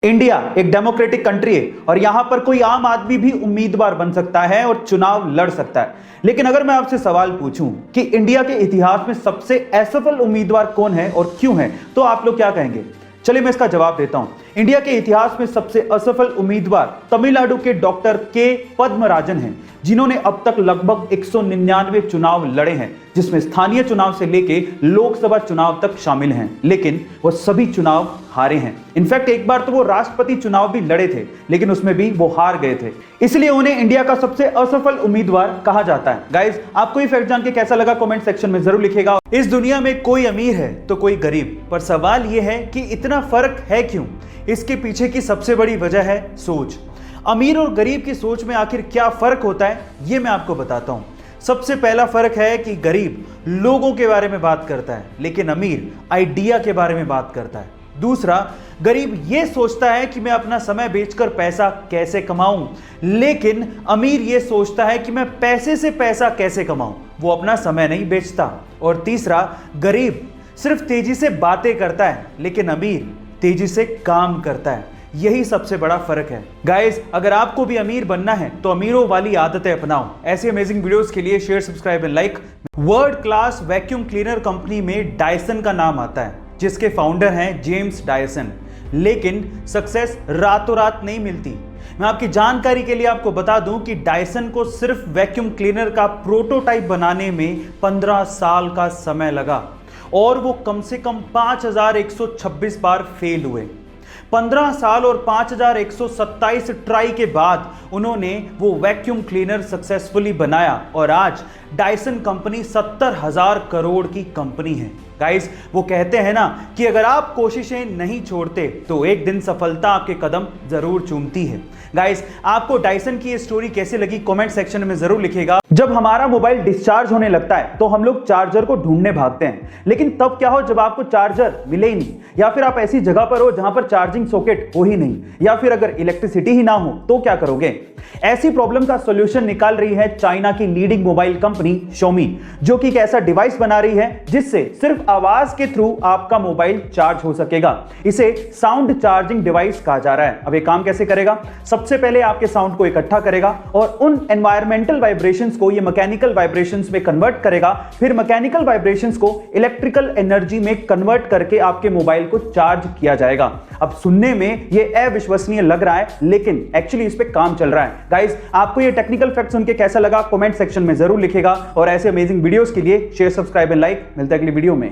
India एक democratic country है और यहां पर कोई आम आदमी भी उम्मीदवार बन सकता है और चुनाव लड़ सकता है। लेकिन अगर मैं आपसे सवाल पूछूं कि इंडिया के इतिहास में सबसे असफल उम्मीदवार कौन है और क्यों है, तो आप लोग क्या कहेंगे? चलिए मैं इसका जवाब देता हूं। इंडिया के इतिहास में सबसे असफल उम्मीदवार तमिलनाडु के डॉक्टर के पद्मराजन हैं, जिन्होंने अब तक लगभग 199 चुनाव लड़े हैं, जिसमें स्थानीय चुनाव से लेके लोकसभा चुनाव तक शामिल हैं। लेकिन वो सभी चुनाव हारे हैं। इनफैक्ट एक बार तो वो राष्ट्रपति चुनाव भी लड़े थे, लेकिन उसमें भी वो हार गए थे। इसलिए उन्हें इंडिया का सबसे असफल उम्मीदवार कहा जाता है। गाइस, आपको ये फैक्ट जान के कैसा लगा कमेंट सेक्शन में जरूर लिखिएगा। इस दुनिया में कोई अमीर है तो कोई गरीब, पर सवाल ये है कि इतना फर्क है क्यों? इसके पीछे की सबसे बड़ी वजह है सोच। अमीर और गरीब की सोच में आखिर क्या फर्क होता है, ये मैं आपको बताता हूं। सबसे पहला फर्क है कि गरीब लोगों के बारे में बात करता है, लेकिन अमीर आइडिया के बारे में बात करता है। दूसरा, गरीब ये सोचता है कि मैं अपना समय बेचकर पैसा कैसे कमाऊं, लेकिन अमीर ये सोचता है कि मैं पैसे से पैसा कैसे कमाऊं, वो अपना समय नहीं बेचता। और तीसरा, गरीब सिर्फ तेजी से बातें करता है, लेकिन अमीर तेजी से काम करता है। यही सबसे बड़ा फर्क है। गाइस, अगर आपको भी अमीर बनना है तो अमीरों वाली आदतें अपनाओ। ऐसे अमेजिंग वीडियोस के लिए share, subscribe and like. World class vacuum cleaner company में डायसन का नाम आता है, जिसके फाउंडर हैं जेम्स डायसन। लेकिन सक्सेस रातों रात नहीं मिलती। मैं आपकी जानकारी के लिए आपको बता दूं कि डायसन को सिर्फ वैक्यूम क्लीनर का प्रोटोटाइप बनाने में 15 साल का समय लगा और वो कम से कम 5126 बार फेल हुए। 15 साल और 5127 ट्राई के बाद उन्होंने वो वैक्यूम क्लीनर सक्सेसफुली बनाया और आज डायसन कंपनी 70,000 करोड़ की कंपनी है। गाइस, वो कहते हैं ना कि अगर आप कोशिशें नहीं छोड़ते तो एक दिन सफलता आपके कदम जरूर चूमती है। गाइस, आपको डायसन की ये स्टोरी कैसे लगी कमेंट सेक्शन में जरूर लिखिएगा। जब हमारा मोबाइल डिस्चार्ज होने लगता है तो हम लोग चार्जर को ढूंढने भागते हैं, लेकिन तब क्या हो जब आपको चार्जर मिले ही नहीं, या फिर आप ऐसी जगह पर हो जहां पर चार्जिंग सॉकेट हो ही नहीं, या फिर अगर इलेक्ट्रिसिटी ही ना हो तो क्या करोगे? ऐसी प्रॉब्लम का सॉल्यूशन निकाल रही है चाइना की लीडिंग मोबाइल कंपनी Xiaomi, जो कि एक ऐसा डिवाइस बना रही है जिससे सिर्फ आवाज के थ्रू आपका मोबाइल चार्ज हो सकेगा। इसे साउंड चार्जिंग डिवाइस कहा जा रहा है। अब ये काम कैसे करेगा? सबसे पहले आपके साउंड को इकट्ठा करेगा और उन एनवायरमेंटल वाइब्रेशंस को ये मैकेनिकल वाइब्रेशंस में कन्वर्ट करेगा, फिर मैकेनिकल वाइब्रेशंस को इलेक्ट्रिकल एनर्जी में कन्वर्ट करके आपके मोबाइल को चार्ज किया जाएगा। अब सुनने में ये अविश्वसनीय लग रहा है, लेकिन एक्चुअली इस पे काम चल रहा है। गाइस, आपको ये टेक्निकल फैक्ट सुन के कैसा लगा कमेंट सेक्शन में जरूर लिखेगा और ऐसे अमेजिंग वीडियोस के लिए शेयर, सब्सक्राइब एंड लाइक। मिलते हैं अगली वीडियो में।